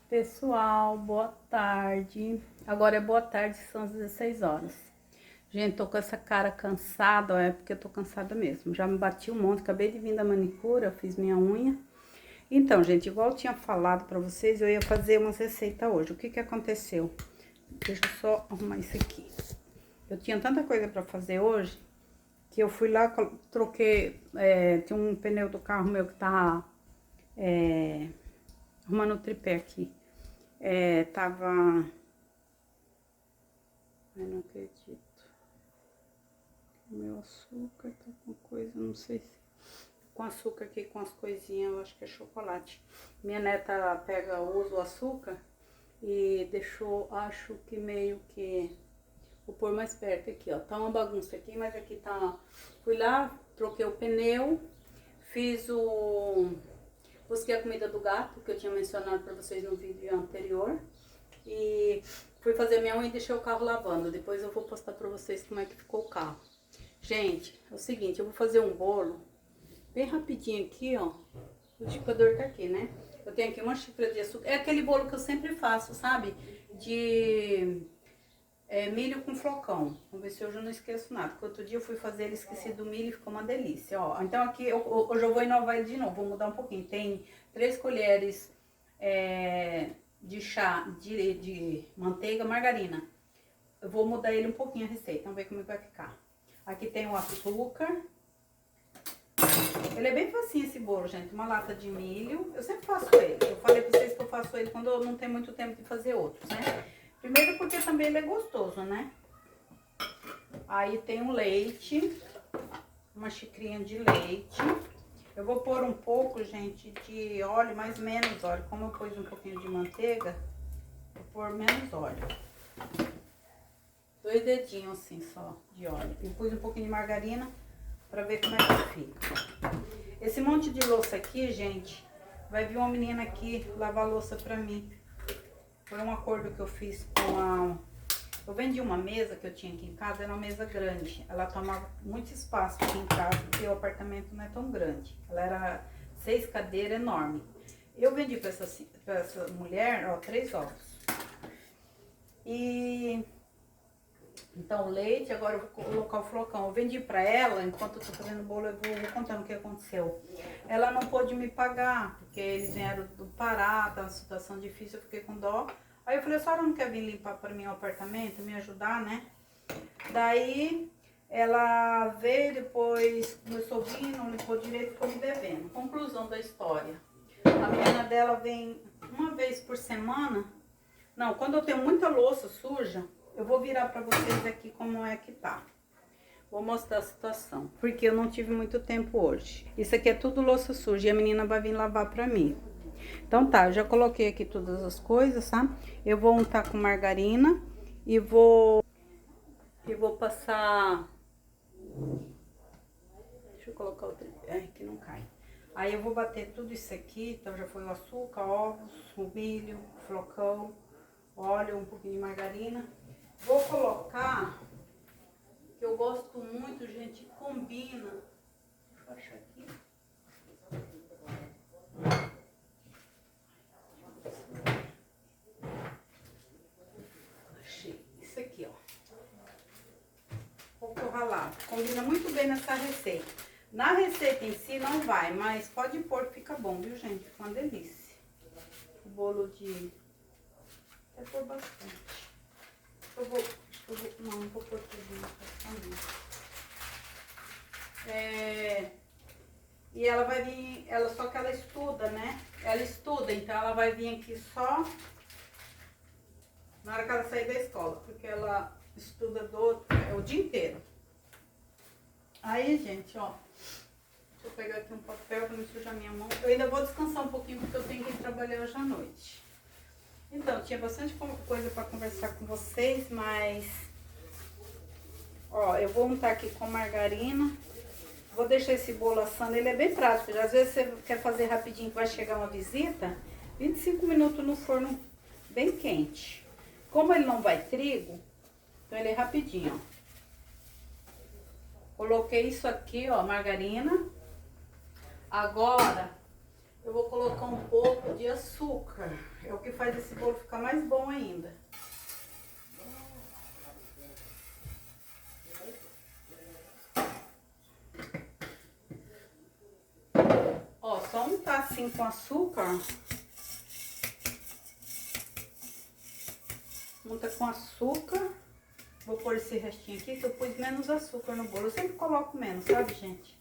Pessoal, boa tarde. Agora é boa tarde, são as 16 horas. Gente, tô com essa cara cansada, ó, é porque eu tô cansada mesmo. Já me bati um monte, acabei de vir da manicura, fiz minha unha. Então, gente, igual eu tinha falado pra vocês, eu ia fazer umas receitas hoje. O que que aconteceu? Deixa eu só arrumar isso aqui. Eu tinha tanta coisa pra fazer hoje, que eu fui lá, troquei, tinha um pneu do carro meu que tá arrumando o tripé aqui. Tava... Ai, não acredito. O meu açúcar tá com coisa, não sei se... Com açúcar aqui, com as coisinhas, eu acho que é chocolate. Minha neta usa o açúcar e deixou, acho que meio que... Vou pôr mais perto aqui, ó. Tá uma bagunça aqui, mas aqui tá... Fui lá, troquei o pneu, fiz o... Busquei a comida do gato, que eu tinha mencionado pra vocês no vídeo anterior. E fui fazer minha unha e deixei o carro lavando. Depois eu vou postar pra vocês como é que ficou o carro. Gente, é o seguinte, eu vou fazer um bolo bem rapidinho aqui, ó. O liquidificador tá aqui, né? Eu tenho aqui uma xícara de açúcar. É aquele bolo que eu sempre faço, sabe? De milho com flocão. Vamos ver se hoje eu não esqueço nada. Porque outro dia eu fui fazer ele, esqueci do milho e ficou uma delícia, ó. Então aqui, hoje eu vou inovar ele de novo, vou mudar um pouquinho. Tem 3 colheres de chá de manteiga, margarina. Eu vou mudar ele um pouquinho a receita, vamos ver como vai ficar. Aqui tem o açúcar. Ele é bem facinho esse bolo, gente. Uma lata de milho. Eu sempre faço ele. Eu falei pra vocês que eu faço ele quando eu não tenho muito tempo de fazer outros, né? Primeiro porque também ele é gostoso, né? Aí tem o leite. Uma xicrinha de leite. Eu vou pôr um pouco, gente, de óleo, mais menos óleo. Como eu pus um pouquinho de manteiga, vou pôr menos óleo. 2 dedinhos assim só de óleo. E pus um pouquinho de margarina pra ver como é que fica. Esse monte de louça aqui, gente, vai vir uma menina aqui lavar louça pra mim. Foi um acordo que eu fiz com a... Eu vendi uma mesa que eu tinha aqui em casa, era uma mesa grande. Ela tomava muito espaço aqui em casa, porque o apartamento não é tão grande. Ela era 6 cadeiras, enorme. Eu vendi pra essa mulher, ó, 3 ovos. E... Então, o leite, agora eu vou colocar o flocão. Eu vendi pra ela, enquanto eu tô fazendo o bolo, eu vou contando o que aconteceu. Ela não pôde me pagar, porque eles vieram do Pará, tá uma situação difícil, eu fiquei com dó. Aí eu falei, a senhora não quer vir limpar pra mim o apartamento, me ajudar, né? Daí, ela veio, depois começou a vir, não limpou direito, ficou me devendo. Conclusão da história. A menina dela vem uma vez por semana. Não, quando eu tenho muita louça suja, eu vou virar pra vocês aqui como é que tá. Vou mostrar a situação, porque eu não tive muito tempo hoje. Isso aqui é tudo louça suja e a menina vai vir lavar pra mim. Então tá, eu já coloquei aqui todas as coisas, tá? Eu vou untar com margarina e vou passar... Deixa eu colocar outro... Ai, que não cai. Aí eu vou bater tudo isso aqui, então já foi o açúcar, ovos, o milho, o flocão, óleo, um pouquinho de margarina. Vou colocar, que eu gosto muito, gente, combina. Deixa eu achar aqui. Achei. Isso aqui, ó. Coco ralado. Combina muito bem nessa receita. Na receita em si não vai, mas pode pôr, fica bom, viu, gente? Fica uma delícia. O bolo de... Até pôr bastante. Não vou pôr tudo. E ela vai vir, só que ela estuda, né? Ela estuda, então ela vai vir aqui só na hora que ela sair da escola, porque ela estuda o dia inteiro. Aí, gente, ó, deixa eu pegar aqui um papel pra não sujar minha mão. Eu ainda vou descansar um pouquinho, porque eu tenho que ir trabalhar hoje à noite. Então, tinha bastante coisa pra conversar com vocês, mas... Ó, eu vou untar aqui com margarina. Vou deixar esse bolo assando, ele é bem prático. Às vezes você quer fazer rapidinho que vai chegar uma visita, 25 minutos no forno bem quente. Como ele não vai trigo, então ele é rapidinho, ó. Coloquei isso aqui, ó, margarina. Agora, eu vou colocar um pouco de açúcar. É o que faz esse bolo ficar mais bom ainda. Ó, só untar assim com açúcar. Unta com açúcar. Vou pôr esse restinho aqui, que eu pus menos açúcar no bolo. Eu sempre coloco menos, sabe, gente?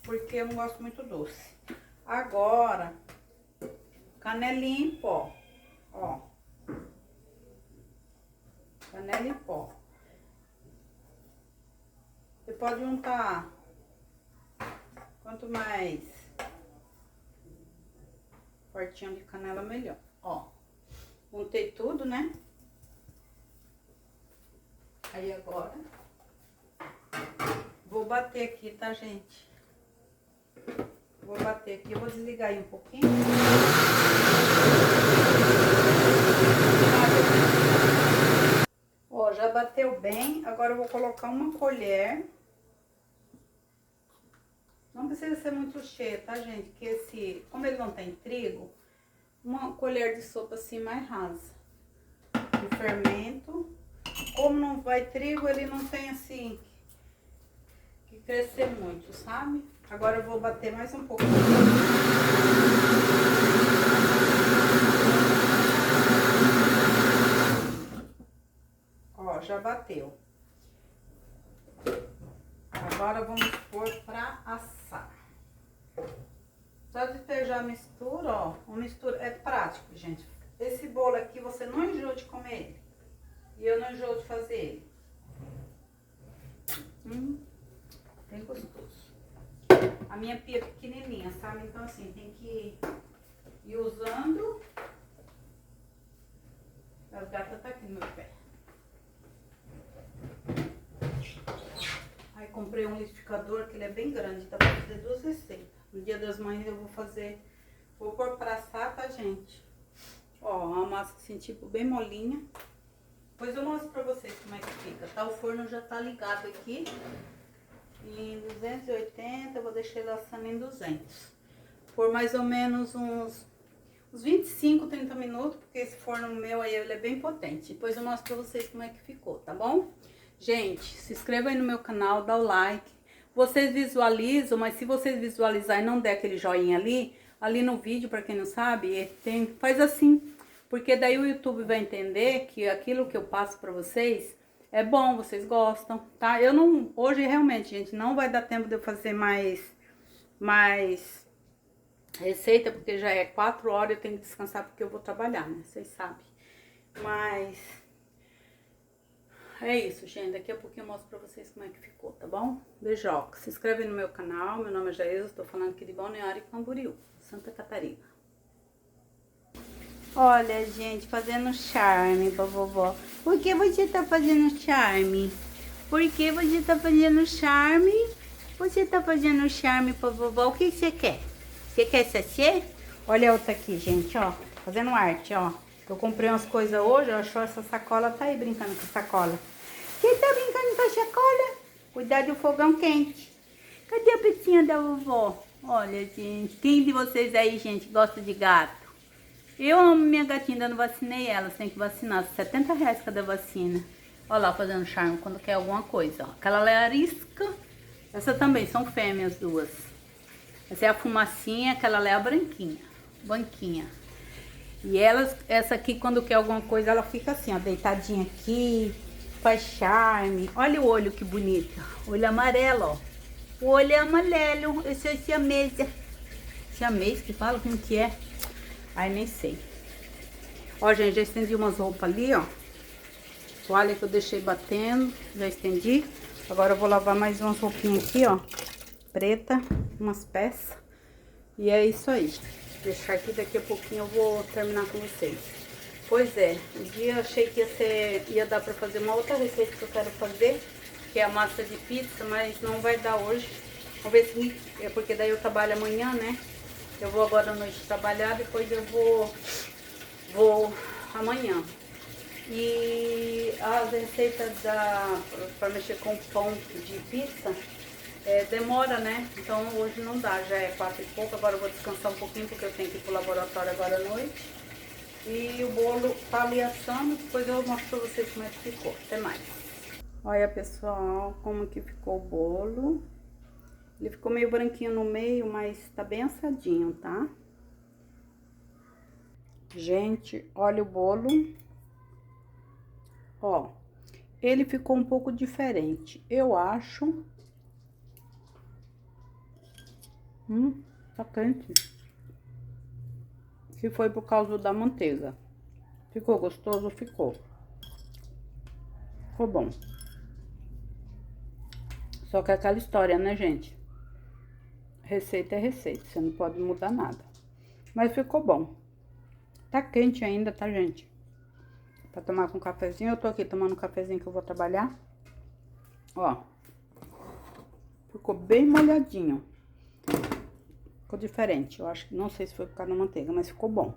Porque eu não gosto muito doce. Agora, canelinha em pó. Ó. Canela em pó. Você pode untar. Quanto mais fortinho de canela, melhor. Ó. Untei tudo, né? Aí agora, vou bater aqui, tá, gente? Vou bater aqui, eu vou desligar aí um pouquinho. Ó, já bateu bem. Agora eu vou colocar uma colher. Não precisa ser muito cheia, tá, gente? Que como ele não tem trigo, uma colher de sopa assim mais rasa. De fermento. Como não vai trigo, ele não tem assim que crescer muito, sabe? Agora eu vou bater mais um pouco. Ó, já bateu. Agora vamos pôr pra assar. Só despejar a mistura, ó. Uma mistura é prático, gente. Esse bolo aqui você não enjoa de comer ele. E eu não enjoo de fazer ele. Bem gostoso. A minha pia é pequenininha, sabe? Então assim, tem que ir usando. As gatas tá aqui no meu pé. Aí comprei um liquidificador que ele é bem grande, dá pra fazer 2 receitas. No Dia das Mães eu vou pôr pra assar, tá, gente? Ó, uma massa assim, tipo, bem molinha. Depois eu mostro pra vocês como é que fica, tá? O forno já tá ligado aqui em 280, eu vou deixar ele assando em 200. Por mais ou menos uns 25, 30 minutos, porque esse forno meu aí, ele é bem potente. Depois eu mostro pra vocês como é que ficou, tá bom? Gente, se inscreva aí no meu canal, dá o like. Vocês visualizam, mas se vocês visualizarem e não der aquele joinha ali no vídeo, pra quem não sabe, faz assim. Porque daí o YouTube vai entender que aquilo que eu passo pra vocês é bom, vocês gostam, tá? Eu não... Hoje, realmente, gente, não vai dar tempo de eu fazer mais receita, porque já é 4 horas, eu tenho que descansar porque eu vou trabalhar, né? Vocês sabem. Mas... é isso, gente. Daqui a pouquinho eu mostro pra vocês como é que ficou, tá bom? Beijoca. Se inscreve no meu canal. Meu nome é Jailza, estou falando aqui de Balneário Camboriú, Santa Catarina. Olha, gente, fazendo charme pra vovó. Por que você tá fazendo charme? Por que você tá fazendo charme? Você tá fazendo charme pra vovó. O que você quer? Você quer sachê? Olha a outra aqui, gente, ó. Fazendo arte, ó. Eu comprei umas coisas hoje, ó. Achou essa sacola, tá aí brincando com a sacola. Você tá brincando com a sacola? Cuidado do fogão quente. Cadê a petinha da vovó? Olha, gente. Quem de vocês aí, gente, gosta de gato? Eu amo minha gatinha, ainda não vacinei ela, você tem que vacinar, R$70 cada vacina. Olha lá, fazendo charme quando quer alguma coisa, ó. Aquela lá é arisca, essa também, são fêmeas duas. Essa é a fumacinha, aquela lá é a branquinha. E essa aqui, quando quer alguma coisa, ela fica assim, ó, deitadinha aqui, faz charme. Olha o olho que bonito, olho amarelo, ó. O olho é amarelo, esse é siamesa. Siamês que fala, como que é? Ai, nem sei. Ó, gente, já estendi umas roupas ali, ó. Toalha que eu deixei batendo, já estendi. Agora eu vou lavar mais umas roupinhas aqui, ó. Preta, umas peças. E é isso aí. Deixar aqui, daqui a pouquinho eu vou terminar com vocês. Pois é, um dia eu achei que ia dar pra fazer uma outra receita que eu quero fazer, que é a massa de pizza, mas não vai dar hoje. Vamos ver se... é porque daí eu trabalho amanhã, né? Eu vou agora à noite trabalhar, depois eu vou amanhã. E as receitas para mexer com pão de pizza, demora, né? Então hoje não dá, já é 4 e pouco, agora eu vou descansar um pouquinho porque eu tenho que ir pro laboratório agora à noite. E o bolo tá ali assando, depois eu mostro pra vocês como é que ficou. Até mais. Olha, pessoal, como que ficou o bolo. Ele ficou meio branquinho no meio, mas tá bem assadinho, tá? Gente, olha o bolo. Ó, ele ficou um pouco diferente. Eu acho... tá quente. Que foi por causa da manteiga. Ficou gostoso? Ficou. Ficou bom. Só que é aquela história, né, gente? Receita é receita, você não pode mudar nada. Mas ficou bom. Tá quente ainda, tá, gente? Pra tomar com cafezinho. Eu tô aqui tomando um cafezinho que eu vou trabalhar. Ó. Ficou bem molhadinho. Ficou diferente. Eu acho que não sei se foi por causa da manteiga, mas ficou bom.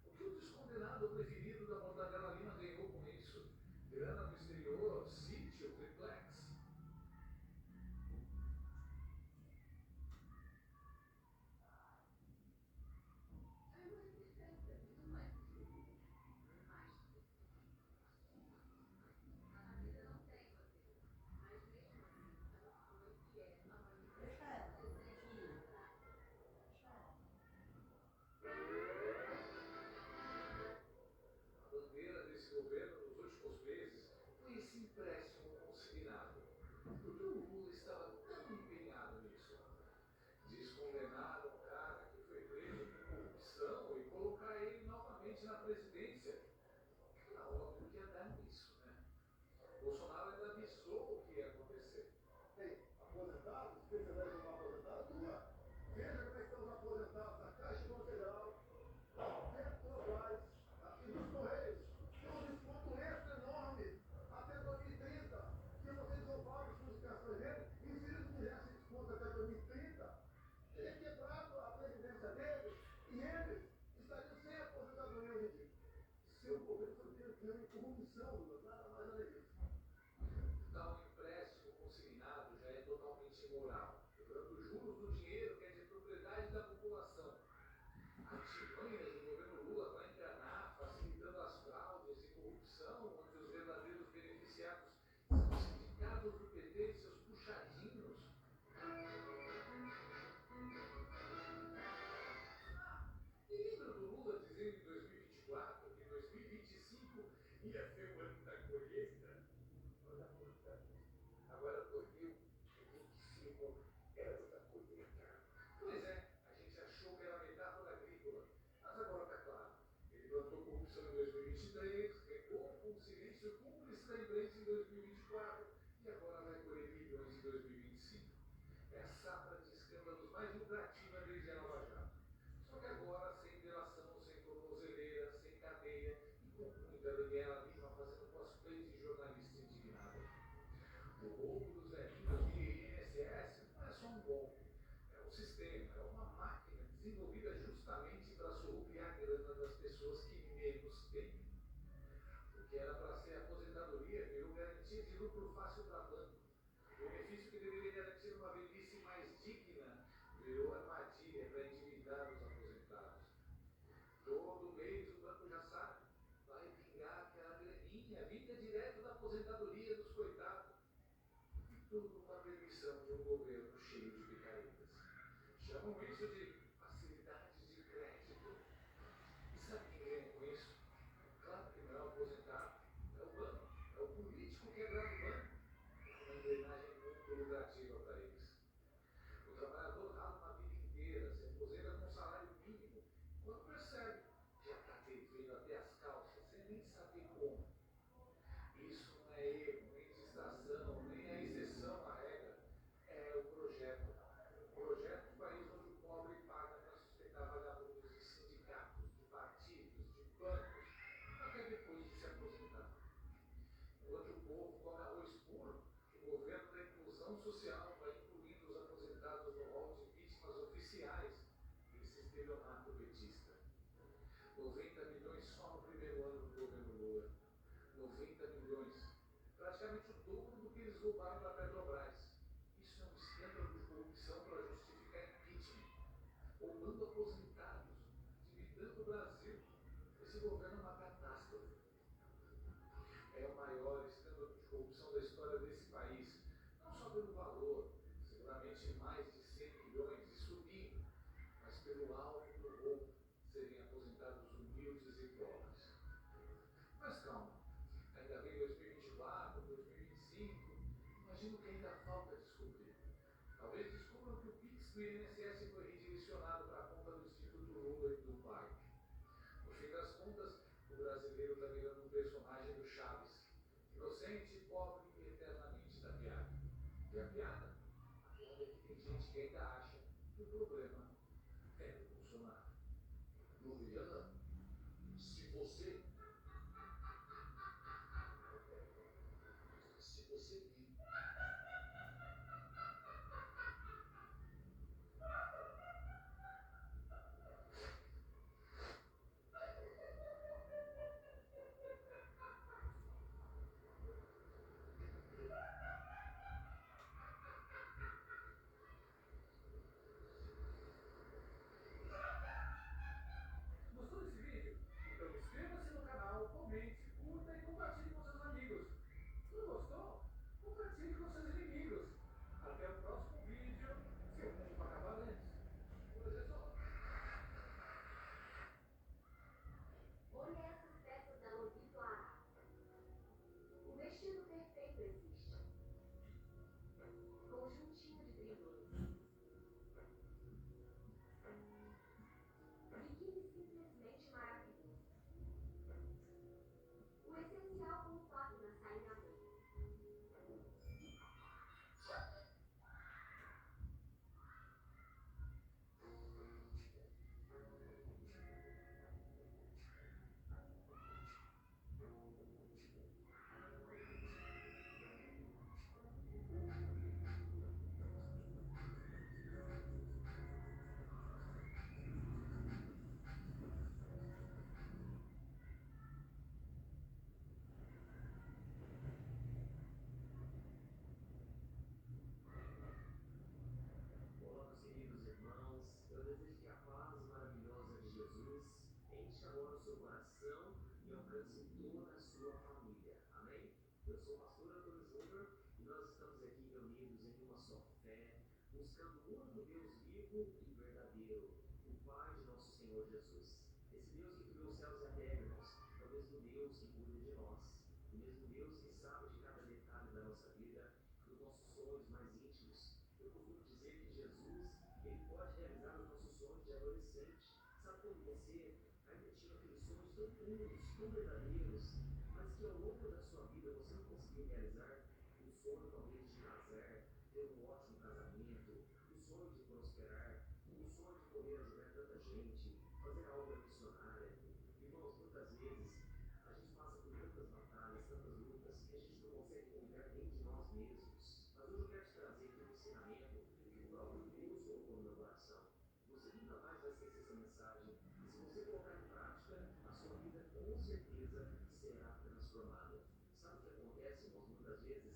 O que o descondenado preferido da Mortadela Lima ganhou com isso? da imprensa em 2024 e agora vai colher milhões em 2025. É a safra de escândalos mais lucrativa desde a Nova Jato. Só que agora sem delação, sem tornozeleira, sem cadeia e com muita Daniela Lima fazendo cosplay de jornalista indignada. O roubo dos velhinhos de INSS não é só um golpe, é um sistema, é uma máquina desenvolvida justamente para surrupiar a grana das pessoas que menos têm. O que era para ser aposentadoria virou garantia de lucro fácil para banco. O benefício que deveria garantir uma velhice mais digna virou armadilha para endividar os aposentados. Todo mês o banco já sabe, vai pingar aquela graninha vinda direto da aposentadoria dos coitados. Tudo com a permissão de um governo cheio de picaretas. Chamam isso de facilidades de crédito. E sabe quem ganha com isso? Claro que não é o aposentado, é o banco, é o político quebrado do banco. É uma engrenagem muito lucrativa para eles. O trabalhador rala uma vida inteira, se aposenta com um salário mínimo, quando percebe, já está devendo até as calças, sem nem saber como. Isso não é erro, nem distração, nem a exceção à regra. É o projeto. O projeto do país onde o pobre paga para sustentar vagabundos de sindicatos, de partidos, de bancos, até depois de se aposentar. Enquanto o povo come arroz puro, o governo da inclusão social vai incluindo os aposentados no rol de vítimas oficiais desse estelionato petista. 90 milhões só no primeiro ano do governo Lula. 90 milhões. Praticamente o dobro do que eles roubaram da Petrobras. Isso é um escândalo de corrupção para justificar impeachment. Roubando aposentados, endividando o Brasil. Esse governo é uma catástrofe. É o maior escândalo de corrupção da história desse país. Não só pelo valor, seguramente mais de 100 milhões e subindo, mas pelo alto do roubo serem aposentados humildes e pobres. Mas calma, ainda vem 2024, 2025, imagino que ainda falta descobrir. Talvez descubram que o Pix do INSS foi redirecionado para a conta do Instituto Lula e do PAC. No fim das contas, o brasileiro está virando um personagem do Chaves. Inocente, pobre e eternamente da piada. E a piada? A piada é que tem gente que ainda acha que o problema é o Bolsonaro. Juliana, se você vir gostou desse vídeo? Então inscreva-se no canal, comente, curta e compartilhe com seus amigos. Não gostou? Compartilhe com seus inimigos. Até o próximo vídeo, seu mundo vai acabar antes. Por exemplo, olha essas peças da Lobito Arara. O vestido perfeito existe. Conjuntinho de tribunos. Biquíni simplesmente maravilhoso. O essencial com o toque na saída branca. Olá, meus queridos irmãos, eu desejo que a paz maravilhosa de Jesus enche agora o seu coração e alcance toda a sua família. Amém? Eu sou o pastor Antônio Júnior e nós estamos aqui reunidos em uma só fé, buscando o único Deus vivo e verdadeiro, o Pai de nosso Senhor Jesus. Esse Deus que criou os céus e a terra, irmãos, é o mesmo Deus que cuida de nós, o mesmo Deus que sabe de cada detalhe da nossa vida, dos nossos sonhos mais íntimos. Eu costumo dizer que Jesus, ele pode realizar os nossos sonhos de adolescente. Sabe quando você ainda tinha aqueles sonhos tão puros, tão verdadeiros, mas que ao longo da sua vida você não conseguir realizar o sonho talvez de casar, ter um ótimo casamento, o sonho de prosperar, o sonho de poder ajudar tanta gente, fazer a obra missionária. Irmãos, muitas vezes a gente passa por tantas batalhas, tantas lutas, que a gente não consegue confiar nem de nós mesmos. Mas hoje eu quero te trazer aqui um ensinamento que o próprio Deus colocou no meu coração. Você nunca mais vai esquecer essa mensagem. E se você colocar em prática, a sua vida com certeza será transformada. Sabe o que acontece, irmãos? Muitas vezes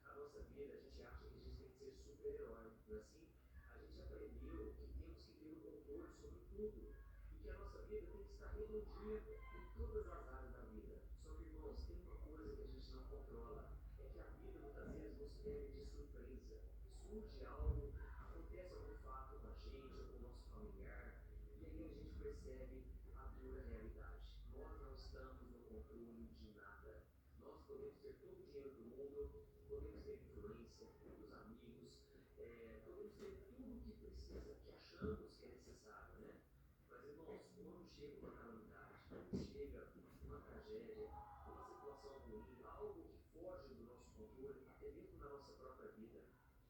a nossa vida, a gente acha que a gente tem que ser super-herói, não é assim? A gente aprendeu que temos que ter o controle sobre tudo e que a nossa vida tem que estar redondinha em todas as áreas da vida. Só que, irmãos, tem uma coisa que a gente não controla, é que a vida muitas vezes nos pega de surpresa. Surge algo, acontece algum fato com a gente ou com o nosso familiar, e aí a gente percebe a dura realidade. Nós não estamos no controle de nada. Nós podemos ter todo o dinheiro do mundo, podemos ter influência, muitos amigos, podemos ter tudo o que precisa, que achamos que é necessário, né? Mas, irmãos, quando chega uma calamidade, quando chega uma tragédia, uma situação ruim, algo que foge do nosso controle, até mesmo na nossa própria vida,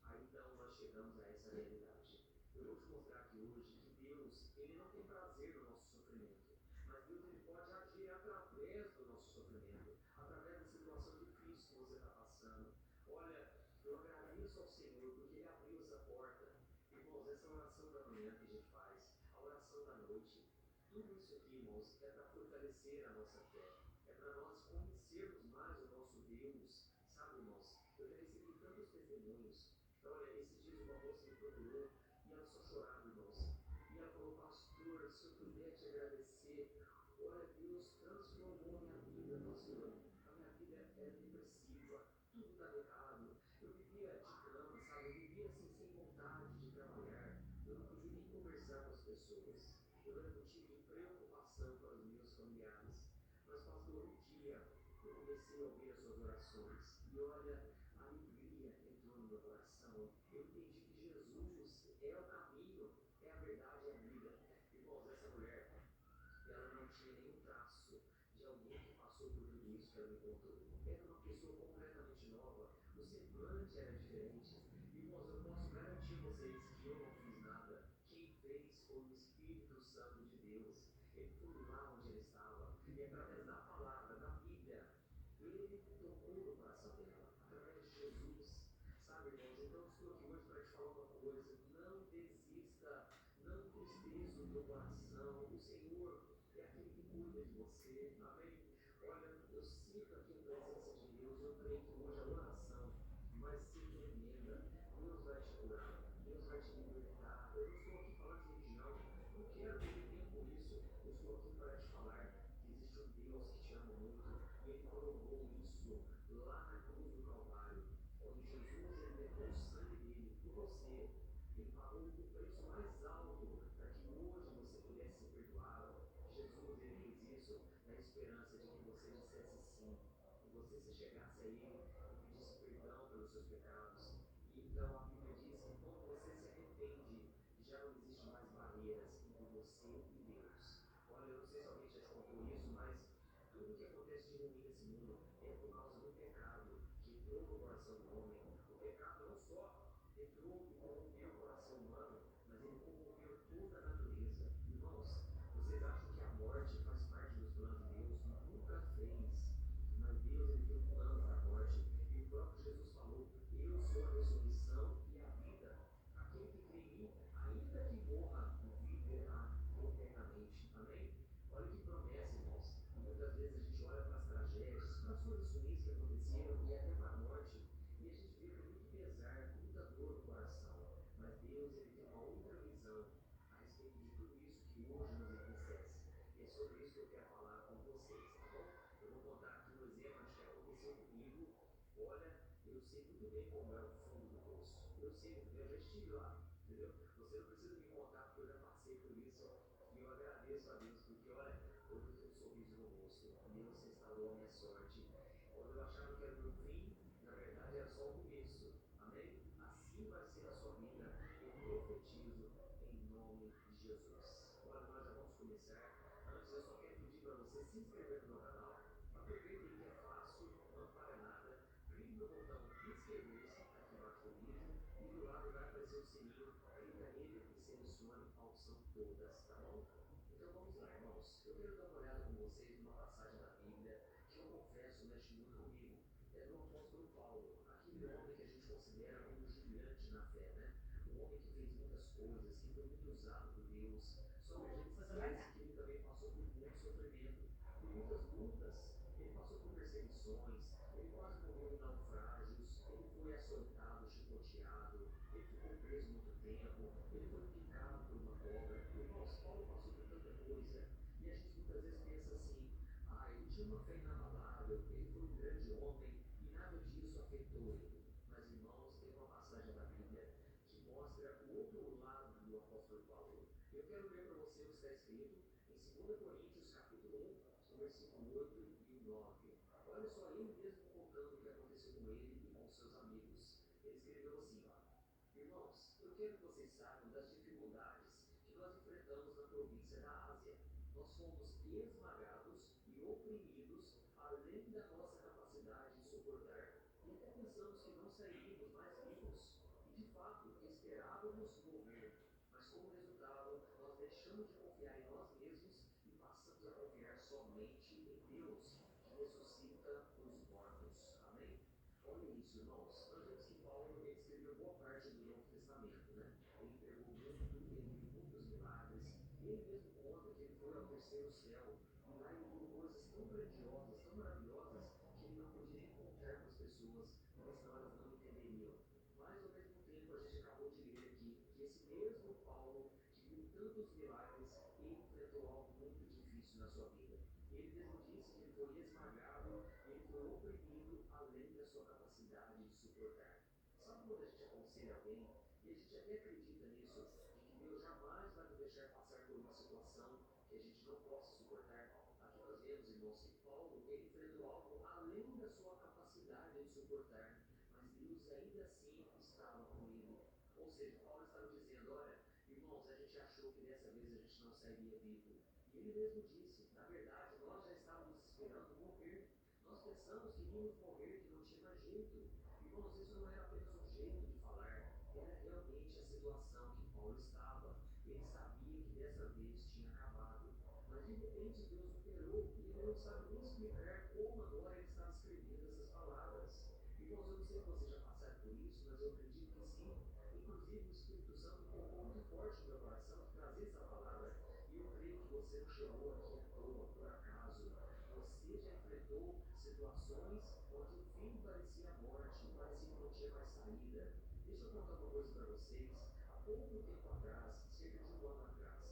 aí então nós chegamos a essa realidade. Eu vou te mostrar aqui hoje que Deus, Ele não tem prazer no nosso sofrimento, mas Deus, Ele pode agir através do nosso sofrimento, através da situação difícil que você está passando. Olha, eu agradeço ao Senhor porque Ele abriu essa porta. Irmãos, essa oração da manhã que a gente faz, a oração da noite, tudo isso aqui, irmãos, é para fortalecer a nossa fé, é para nós conhecermos mais o nosso Deus. Sabe, irmãos, eu já recebi tantos testemunhos. Olha, esses dias uma moça me procurou e ela só chorava, irmãos. E ela falou, pastor, se eu puder te agradecer, olha, Deus transformou minha vida, pastor. A minha vida era depressiva, tudo estava errado. Eu vivia de cama, sabe? Eu vivia assim, sem vontade de trabalhar. Eu não podia nem conversar com as pessoas. Eu era motivo de preocupação para os meus familiares. Mas, pastor, um dia eu comecei a ouvir as suas orações. E olha, a alegria entrou no meu coração. Eu entendi que Jesus é o caminho, é a verdade e a vida. Irmãos, essa mulher, ela não tinha nenhum traço de alguém que passou por tudo isso que ela me contou. Era uma pessoa completamente nova. O semblante era diferente. Irmãos, eu posso garantir a vocês que eu não fiz nada. Quem fez foi o Espírito Santo de Deus. Ele foi lá onde ele estava. E através da palavra, da Bíblia, ele tocou no coração dela. Através de Jesus. Sabe, irmãos? Então eu estou aqui hoje para te falar uma coisa. Não desista. Não entristeça o teu coração. O Senhor é aquele que cuida de você. Amém? Olha, eu sinto aqui a presença de Deus. Eu creio que hoje a oração vai ser tremenda. Deus vai te curar. Deus vai te libertar. Eu não estou aqui falando de religião. Não quero perder tempo com isso. Eu estou aqui para te falar que existe um Deus que te ama muito. E Ele provou isso lá na cruz do Calvário. Onde Jesus, Ele levou o sangue dele por você. Ele pagou o preço mais alto para que hoje você pudesse ser perdoado. Jesus, Ele fez isso na esperança de que você dissesse sim. Que você se chegasse a Ele e pedisse perdão pelos seus pecados. E então a Bíblia diz que quando você se arrepende, já não existe mais barreiras entre você e Deus. Olha, eu não sei se alguém já te contou isso, mas tudo que acontece de ruim nesse mundo é por causa do pecado que entrou no coração do homem. O pecado não só entrou e corrompeu o coração humano, mas ele corrompeu toda a natureza. Irmãos, vocês acham que a morte faz parte dos planos de Deus? Nunca fez. Mas Deus, Ele tem um plano para a morte. E o próprio Jesus falou, eu sou a ressurreição e a vida. Aquele que crê em mim, ainda que morra, viverá eternamente. Amém? Olha que promessa, irmãos. Muitas vezes a gente olha para as tragédias, para as coisas ruins que aconteceram e até para a morte, e a gente vê com muito pesar, com muita dor no coração. Mas Deus, Ele tem uma outra visão a respeito de tudo isso que hoje nos entristece. E é sobre isso que eu quero falar com vocês, tá bom? Eu vou contar aqui um exemplo de que aconteceu comigo. Olha, eu sei muito bem como é o fundo do poço. Eu sei, eu já estive lá, entendeu? Você não precisa me contar porque eu já passei por isso. E eu agradeço a Deus porque, olha, hoje eu tenho um sorriso no rosto. Deus restaurou a minha sorte. Quando eu achava que era o meu fim, na verdade era só o começo. Amém? Assim vai ser a sua vida. Eu profetizo em nome de Jesus. Olha, nós já vamos começar. Antes eu só quero pedir para você se inscrever no meu canal. Aproveita aí que é fácil, não paga nada. inscrever-se aqui embaixo do vídeo e do lado vai aparecer o sininho. Clica nele e selecione a opção todas, tá bom? Então vamos lá, irmãos. Eu quero dar uma olhada com vocês numa passagem da Bíblia que eu confesso mexe muito comigo. É do apóstolo Paulo, aquele homem que a gente considera um gigante na fé, né? Um homem que fez muitas coisas, que foi muito usado por Deus. Só que a gente esquece que ele também passou por muito sofrimento, por muitas lutas. Ele passou por perseguições, ele quase morreu em naufrágios, ele foi açoitado, chicoteado, ele ficou preso muito tempo, ele foi picado por uma cobra. Irmãos, Paulo passou por tanta coisa. E a gente muitas vezes pensa assim, ah, ele tinha uma fé inabalável, ele foi um grande homem e nada disso afetou ele. Mas, irmãos, tem uma passagem da Bíblia que mostra o outro lado do apóstolo Paulo. Eu quero ler para você o que está escrito em 2 Coríntios, capítulo 1, versículo 8 e 9. Olha só, ele mesmo contando o que aconteceu com ele e com seus amigos. Ele escreveu assim, ó, irmãos, eu quero que vocês saibam das dificuldades que nós enfrentamos na província da Ásia. Nós fomos esmagados e oprimidos além da nossa capacidade de suportar e até pensamos que não sairíamos mais vivos. E de fato, esperávamos morrer. Mas como resultado, nós deixamos de confiar em nós mesmos e passamos a confiar somente em Deus, que ressuscita os mortos. Amém? Olha isso, irmãos. Nós vemos que Paulo ele escreveu boa parte do Novo Testamento, né? Ele pregou muito, ele viu muitos milagres. E ele mesmo conta que ele foi ao terceiro céu. E lá ele viu coisas tão grandiosas, tão maravilhosas, que ele não podia nem contar com as pessoas, porque senão elas não entenderiam. Mas, ao mesmo tempo, a gente acabou de ler aqui que esse mesmo Paulo, que viu tantos milagres, ele enfrentou algo muito difícil na sua vida. Ele mesmo disse que ele foi esmagado, ele foi oprimido além da sua capacidade de suportar. Sabe quando a gente aconselha alguém, e a gente até acredita nisso, de que Deus jamais vai nos deixar passar por uma situação que a gente não possa suportar? Aqui nós vemos, irmãos, que Paulo ele enfrentou algo além da sua capacidade de suportar, mas Deus ainda assim estava com ele. Ou seja, Paulo estava dizendo, olha, irmãos, a gente achou que dessa vez a gente não sairia vivo. E ele mesmo disse, na verdade, nós já estávamos esperando morrer. Nós pensamos que iríamos morrer, que não tinha mais jeito. Irmãos, isso não era apenas um jeito de falar, era realmente a situação que Paulo estava. Ele sabia que dessa vez tinha acabado. Mas de repente Deus operou e ele não sabe nem explicar como agora ele estava escrevendo essas palavras. Irmãos, eu não sei se você já passaram por isso, mas eu acredito que sim. Inclusive o Espírito Santo colocou muito forte no meu coração de trazer essa palavra. E eu creio que você não chegou aqui à toa, por acaso. Você já enfrentou situações onde o fim parecia a morte, parecia que não tinha mais saída. Deixa eu contar uma coisa para vocês. Há pouco tempo atrás, cerca de um ano atrás,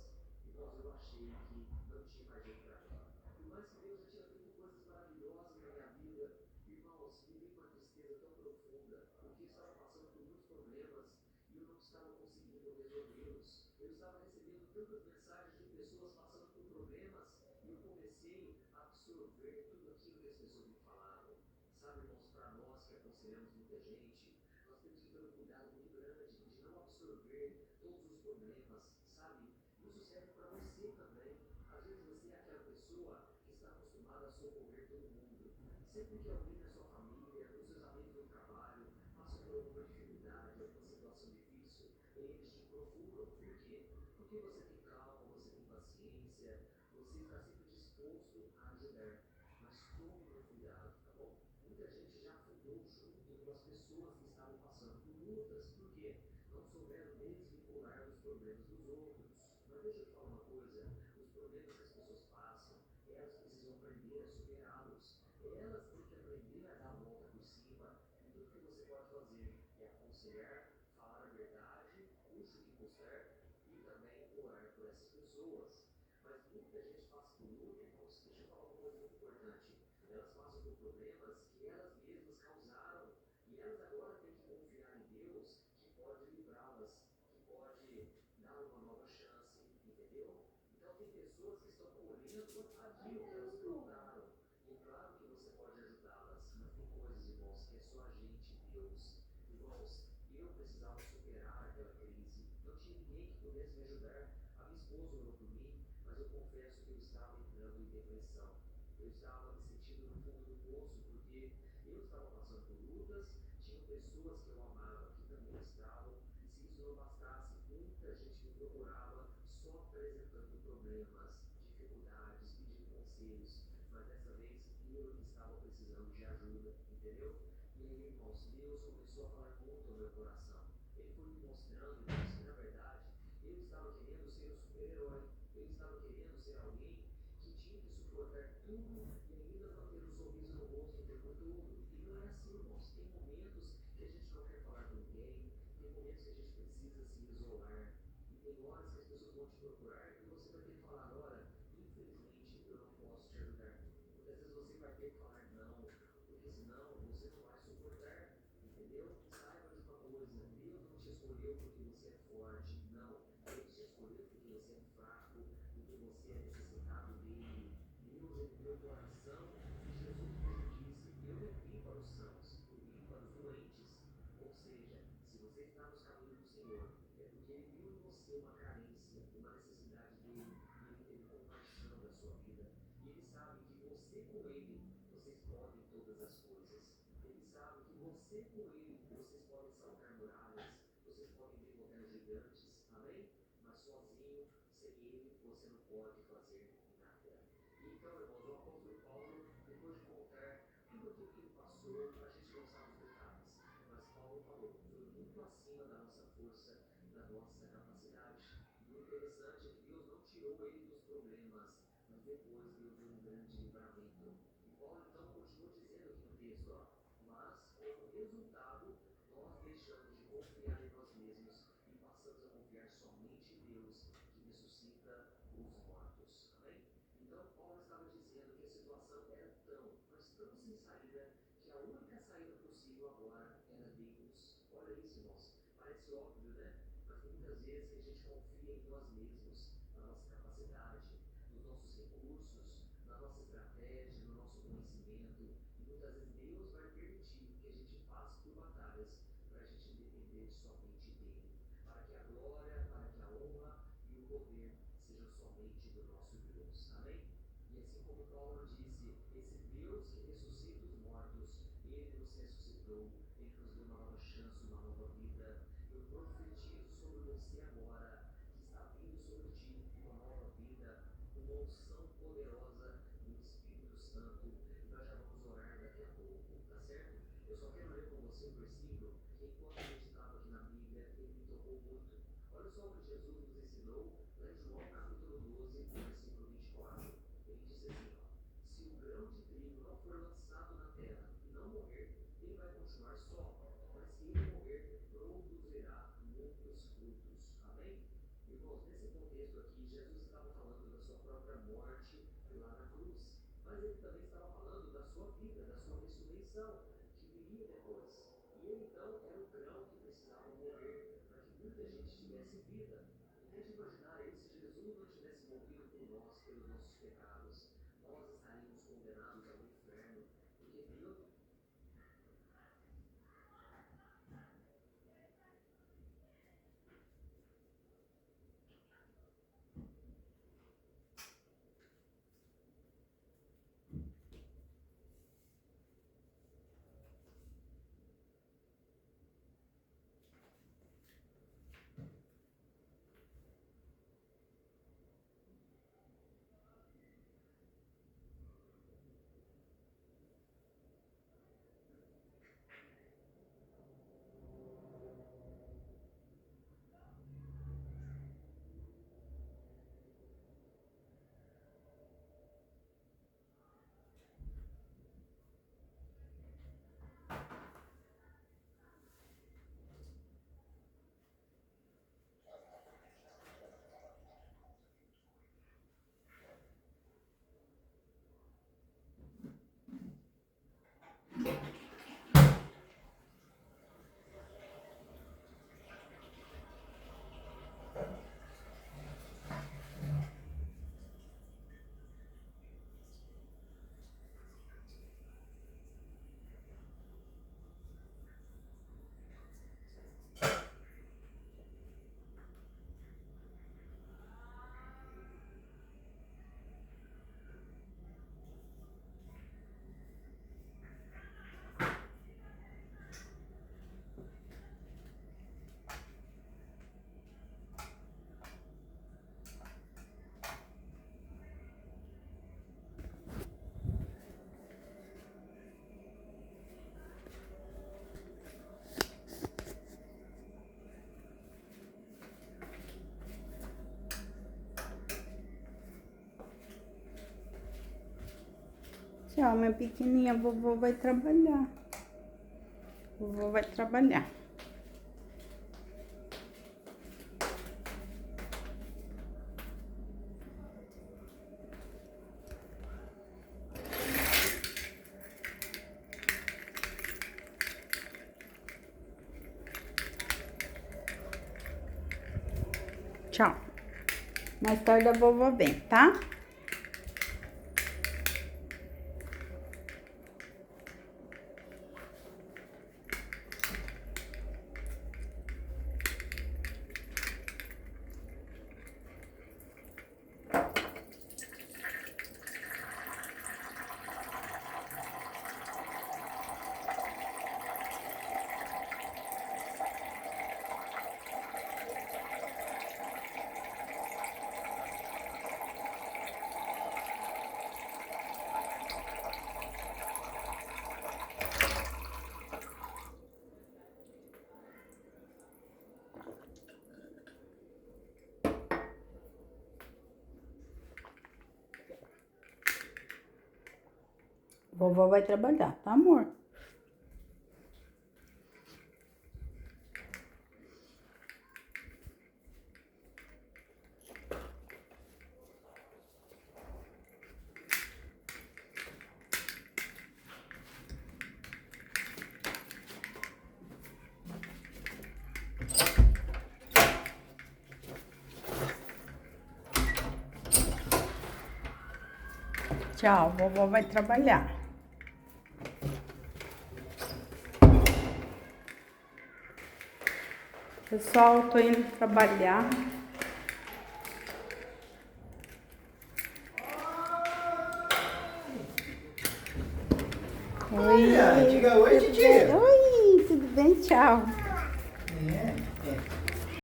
irmãos, eu achei que não tinha mais jeito para mim. Por mais que Deus já tinha feito coisas maravilosas na minha vida, irmãos, me veio uma tristeza tão profunda, porque eu estava passando por muitos problemas e eu não estava conseguindo resolvê-los. Eu estava recebendo tantas mensagens de pessoas passando por problemas e eu comecei a absorver tudo aquilo que as pessoas me falavam. Sabe, irmãos, para nós que aconselhamos muita gente, nós temos que ter um cuidado muito grande de não absorver todos os problemas, sabe? Isso serve para você também. Às vezes você é aquela pessoa que está acostumada a socorrer todo mundo. Sempre que alguém da sua família, os seus amigos do trabalho, passam por alguma dificuldade, alguma situação difícil, eles te procuram. Por quê? Porque você tem calma, você tem paciência, você está sempre disposto a ajudar. Mas tome muito cuidado, tá bom? Muita gente já afundou junto com as pessoas que estavam passando por lutas. Por quê? Não souberam desvincular dos problemas dos outros. Mas deixa eu te falar uma coisa, os problemas que as pessoas passam, elas precisam aprender a superá-los. Elas têm que aprender a dar a volta por cima. E tudo que você pode fazer é aconselhar, falar a verdade, custe o que custar, e também orar por essas pessoas. Mas muita gente passa por luta, irmãos. Deixa eu falar uma coisa muito importante. Elas passam por problemas que elas mesmas causaram. E elas agora têm que confiar em Deus, que pode livrá-las, que pode dar uma nova chance, entendeu? Então tem pessoas que estão colhendo aquilo que elas plantaram. E claro que você pode ajudá-las, mas tem coisas, irmãos, que é só a gente, Deus. Irmãos, eu precisava superar aquela crise. Não tinha ninguém que pudesse me ajudar. A minha esposa orou por mim, mas eu confesso que eu estava entrando em depressão. Eu estava me sentindo no fundo do poço, porque eu estava passando por lutas, tinham pessoas que eu amava que também estavam. Se isso não bastasse, muita gente me procurava só apresentando problemas, dificuldades, pedindo conselhos. Mas dessa vez eu estava precisando de ajuda, entendeu? E aí, irmãos, Deus começou a falar muito ao meu coração. Ele foi me mostrando que, na verdade, eu estava querendo ser o super-herói. Eu estava querendo ser alguém que tinha que suportar tudo e ainda manter um sorriso no rosto o tempo todo. E não é assim, irmãos. Tem momentos que a gente não quer falar com ninguém, tem momentos que a gente precisa se isolar, e tem horas que as pessoas vão te procurar e você vai ter que falar, olha, infelizmente eu não posso te ajudar. Muitas vezes você vai ter que falar não, porque senão você não vai suportar, entendeu? Saiba de uma coisa, Deus não te escolheu porque você é forte, não. Ele te escolheu porque você é fraco, porque você é necessitado dele. Deus é do meu coração, e Jesus mesmo disse, eu não vim para os sãos, eu vim para os doentes. Ou seja, se você está nos caminhos do Senhor, é porque Ele viu em você uma carência, uma necessidade dele, e Ele teve compaixão da sua vida. E Ele sabe que você com Ele, vocês podem todas as coisas. Ele sabe que você com Ele, vocês podem saltar muralhas, vocês podem derrotar gigantes, amém? Mas sozinho, sem Ele, você não pode fazer nada. E então, irmãos, o apóstolo Paulo, depois de contar tudo aquilo que ele passou, a gente não sabe os detalhes, mas Paulo falou, foi muito acima da nossa força, da nossa capacidade. E o interessante é que Deus não tirou ele dos problemas, mas depois Deus deu um grande livramento. E Paulo então continua dizendo aqui no texto, ó, mas como resultado, nós deixamos de confiar em nós mesmos e passamos a confiar somente em Deus, que ressuscita os mortos. Amém? Então Paulo estava dizendo que a situação era tão, mas tão sem saída, que a única saída possível agora era Deus. Olha isso, irmãos. Parece óbvio, né? Mas muitas vezes que a gente confia em nós mesmos, na nossa capacidade, nos nossos recursos, na nossa estratégia, no nosso conhecimento. E muitas vezes Deus vai permitir que a gente passe por batalhas para a gente depender somente dele. Para que a glória, para que a honra e o poder sejam somente do nosso Deus. Amém? E assim como Paulo disse, esse Deus que ressuscita os mortos, ele nos ressuscitou, ele nos deu uma nova chance, uma nova vida. Eu profetizo sobre você agora, que está vindo sobre ti uma nova vida, uma unção poderosa do Espírito Santo. E nós já vamos orar daqui a pouco, tá certo? Eu só quero ler com você um versículo que, enquanto a gente estava aqui na Bíblia, ele me tocou muito. Olha só o que Jesus nos ensinou lá em João capítulo 12, versículo 24. Ele disse assim, ó, se o grão de trigo não for lançado na terra e não morrer, ele vai continuar só, mas se ele morrer, produzirá muitos frutos. Amém? Irmãos, nesse contexto aqui, Jesus estava falando da sua própria morte lá na cruz, mas ele também estava falando da sua vida, da sua ressurreição, que viria depois. E ele então era o grão que precisava morrer para que muita gente tivesse vida. E tente imaginar aí se Jesus não tivesse morrido por nós, pelos nossos pecados, nós estaríamos condenados ao inferno, porque Deus Tchau, minha pequenininha. Vovô vai trabalhar. Vovô vai trabalhar. Tchau. Mais tarde a vovó vem, tá? Vovó vai trabalhar, tá, amor? Tchau, vovó vai trabalhar. Pessoal, tô indo trabalhar. Oi, Diga oi, tudo titia. bem? Oi, tudo bem? Tchau.